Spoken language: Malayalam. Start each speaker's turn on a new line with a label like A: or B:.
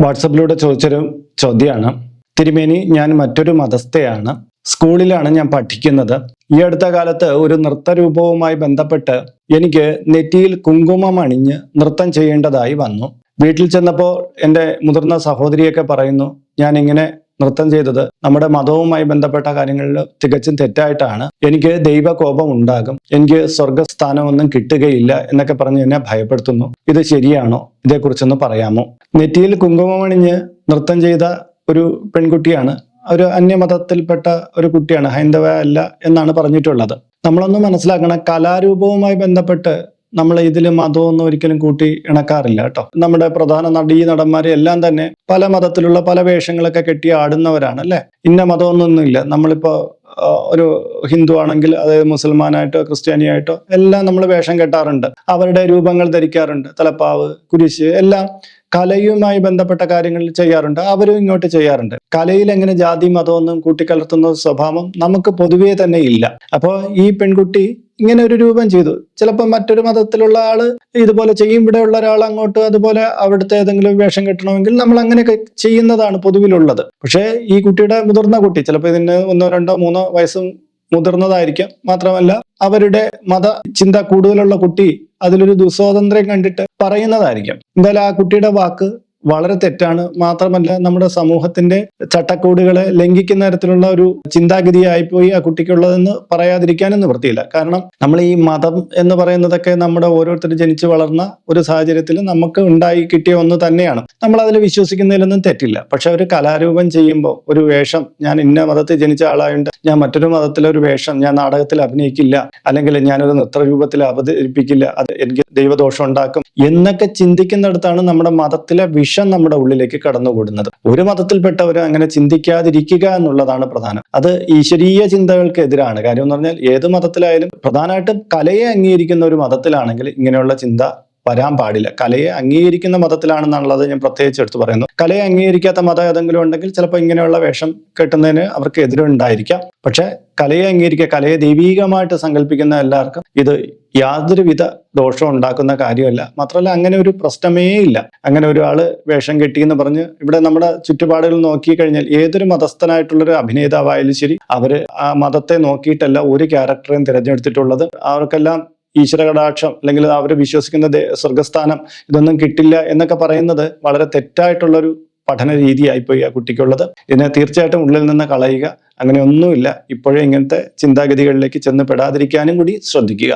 A: വാട്സപ്പിലൂടെ ചോദിച്ചൊരു ചോദ്യമാണ്. തിരുമേനി, ഞാൻ മറ്റൊരു മതസ്ഥയാണ്. സ്കൂളിലാണ് ഞാൻ പഠിക്കുന്നത്. ഈ അടുത്ത കാലത്ത് ഒരു നൃത്തരൂപവുമായി ബന്ധപ്പെട്ട് എനിക്ക് നെറ്റിയിൽ കുങ്കുമം അണിഞ്ഞ് നൃത്തം ചെയ്യേണ്ടതായി വന്നു. വീട്ടിൽ ചെന്നപ്പോൾ എൻ്റെ മുതിർന്ന സഹോദരിയൊക്കെ പറയുന്നു, ഞാൻ ഇങ്ങനെ നൃത്തം ചെയ്തത് നമ്മുടെ മതവുമായി ബന്ധപ്പെട്ട കാര്യങ്ങളിൽ തികച്ചും തെറ്റായിട്ടാണ്. എനിക്ക് ദൈവകോപം ഉണ്ടാകും, എനിക്ക് സ്വർഗസ്ഥാനമൊന്നും കിട്ടുകയില്ല എന്നൊക്കെ പറഞ്ഞ് എന്നെ ഭയപ്പെടുത്തുന്നു. ഇത് ശരിയാണോ? ഇതേക്കുറിച്ചൊന്ന് പറയാമോ? നെറ്റിയിൽ കുങ്കുമമണിഞ്ഞ് നൃത്തം ചെയ്ത ഒരു പെൺകുട്ടിയാണ്, ഒരു അന്യമതത്തിൽപ്പെട്ട ഒരു കുട്ടിയാണ്, ഹൈന്ദവ അല്ല എന്നാണ് പറഞ്ഞിട്ടുള്ളത്. നമ്മളൊന്ന് മനസ്സിലാക്കണം, കലാരൂപവുമായി ബന്ധപ്പെട്ട് നമ്മൾ ഇതിൽ മതമൊന്നും ഒരിക്കലും കൂട്ടി ഇണക്കാറില്ല കേട്ടോ. നമ്മുടെ പ്രധാന നടന്മാരെ എല്ലാം തന്നെ പല മതത്തിലുള്ള പല വേഷങ്ങളൊക്കെ കെട്ടി ആടുന്നവരാണ് അല്ലെ. ഇന്ന മതമൊന്നുമില്ല. നമ്മളിപ്പോ ഒരു ഹിന്ദു ആണെങ്കിൽ അതായത് മുസൽമാനായിട്ടോ ക്രിസ്ത്യാനിയായിട്ടോ എല്ലാം നമ്മൾ വേഷം കെട്ടാറുണ്ട്. അവരുടെ രൂപങ്ങൾ ധരിക്കാറുണ്ട്, തലപ്പാവ്, കുരിശ് എല്ലാം കലയുമായി ബന്ധപ്പെട്ട കാര്യങ്ങൾ ചെയ്യാറുണ്ട്. അവരും ഇങ്ങോട്ട് ചെയ്യാറുണ്ട്. കലയിൽ എങ്ങനെ ജാതി മതമൊന്നും കൂട്ടിക്കലർത്തുന്ന സ്വഭാവം നമുക്ക് പൊതുവേ തന്നെ ഇല്ല. അപ്പോൾ ഈ പെൺകുട്ടി ഇങ്ങനെ ഒരു രൂപം ചെയ്തു. ചിലപ്പോൾ മറ്റൊരു മതത്തിലുള്ള ആള് ഇതുപോലെ ചെയ്യും. ഇവിടെ ഉള്ള ഒരാൾ അങ്ങോട്ട് അതുപോലെ അവിടുത്തെ ഏതെങ്കിലും വേഷം കെട്ടണമെങ്കിൽ നമ്മൾ അങ്ങനെയൊക്കെ ചെയ്യുന്നതാണ് പൊതുവിലുള്ളത്. പക്ഷേ ഈ കുട്ടിയുടെ മുതിർന്ന കുട്ടി, ചിലപ്പോൾ ഇതിന് 1, 2, 3 വയസ്സും മുതിർന്നതായിരിക്കാം. മാത്രമല്ല അവരുടെ മത ചിന്ത കൂടുതലുള്ള കുട്ടി അതിലൊരു ദുസ്വാതന്ത്ര്യം കണ്ടിട്ട് പറയുന്നതായിരിക്കാം. എന്തായാലും ആ കുട്ടിയുടെ വാക്ക് വളരെ തെറ്റാണ്. മാത്രമല്ല നമ്മുടെ സമൂഹത്തിന്റെ ചട്ടക്കൂടുകളെ ലംഘിക്കുന്ന തരത്തിലുള്ള ഒരു ചിന്താഗതിയായിപ്പോയി ആ കുട്ടിക്കുള്ളതെന്ന് പറയാതിരിക്കാനും നിവൃത്തിയില്ല. കാരണം നമ്മൾ ഈ മതം എന്ന് പറയുന്നതൊക്കെ നമ്മുടെ ഓരോരുത്തർ ജനിച്ചു വളർന്ന ഒരു സാഹചര്യത്തിൽ നമുക്ക് ഉണ്ടായി കിട്ടിയ ഒന്ന് തന്നെയാണ്. നമ്മൾ അതിൽ വിശ്വസിക്കുന്നതിലൊന്നും തെറ്റില്ല. പക്ഷെ ഒരു കലാരൂപം ചെയ്യുമ്പോൾ ഒരു വേഷം, ഞാൻ ഇന്ന മതത്തിൽ ജനിച്ച ആളായുണ്ട്, ഞാൻ മറ്റൊരു മതത്തിലൊരു വേഷം ഞാൻ നാടകത്തിൽ അഭിനയിക്കില്ല, അല്ലെങ്കിൽ ഞാനൊരു നൃത്തരൂപത്തിൽ അവതരിപ്പിക്കില്ല, അത് എനിക്ക് ദൈവദോഷം ഉണ്ടാക്കും എന്നൊക്കെ ചിന്തിക്കുന്നിടത്താണ് നമ്മുടെ മതത്തിലെ വിഷം നമ്മുടെ ഉള്ളിലേക്ക് കടന്നുകൂടുന്നത്. ഒരു മതത്തിൽപ്പെട്ടവർ അങ്ങനെ ചിന്തിക്കാതിരിക്കുക എന്നുള്ളതാണ് പ്രധാനം. അത് ഈശ്വരീയ ചിന്തകൾക്ക് എതിരാണ്. കാര്യം എന്ന് പറഞ്ഞാൽ ഏത് മതത്തിലായാലും പ്രധാനമായിട്ടും കലയെ അംഗീകരിക്കുന്ന ഒരു മതത്തിലാണെങ്കിൽ ഇങ്ങനെയുള്ള ചിന്ത വരാൻ പാടില്ല. കലയെ അംഗീകരിക്കുന്ന മതത്തിലാണെന്നുള്ളത് ഞാൻ പ്രത്യേകിച്ച് എടുത്തു പറയുന്നു. കലയെ അംഗീകരിക്കാത്ത മതം ഏതെങ്കിലും ഉണ്ടെങ്കിൽ ചിലപ്പോൾ ഇങ്ങനെയുള്ള വേഷം കെട്ടുന്നതിന് അവർക്ക് എതിരുണ്ടായിരിക്കാം. പക്ഷെ കലയെ അംഗീകരിക്കുക, കലയെ ദൈവീകമായിട്ട് സങ്കല്പിക്കുന്ന എല്ലാവർക്കും ഇത് യാതൊരുവിധ ദോഷവും ഉണ്ടാക്കുന്ന കാര്യമല്ല. മാത്രമല്ല അങ്ങനെ ഒരു പ്രശ്നമേ ഇല്ല. അങ്ങനെ ഒരാള് വേഷം കെട്ടി എന്ന് പറഞ്ഞ് ഇവിടെ നമ്മുടെ ചുറ്റുപാടുകൾ നോക്കി കഴിഞ്ഞാൽ ഏതൊരു മതസ്ഥനായിട്ടുള്ളൊരു അഭിനേതാവായാലും ശരി, അവര് ആ മതത്തെ നോക്കിയിട്ടല്ല ഒരു ക്യാരക്ടറേയും തിരഞ്ഞെടുത്തിട്ടുള്ളത്. അവർക്കെല്ലാം ഈശ്വര കടാക്ഷം അല്ലെങ്കിൽ അവർ വിശ്വസിക്കുന്ന സ്വർഗസ്ഥാനം ഇതൊന്നും കിട്ടില്ല എന്നൊക്കെ പറയുന്നത് വളരെ തെറ്റായിട്ടുള്ളൊരു പഠന രീതിയായിപ്പോയി ആ കുട്ടിക്കുള്ളത്. ഇതിനെ തീർച്ചയായിട്ടും ഉള്ളിൽ നിന്ന് കളയുക. അങ്ങനെയൊന്നുമില്ല. ഇപ്പോഴേ ഇങ്ങനത്തെ ചിന്താഗതികളിലേക്ക് ചെന്ന് പെടാതിരിക്കാനും കൂടി ശ്രദ്ധിക്കുക.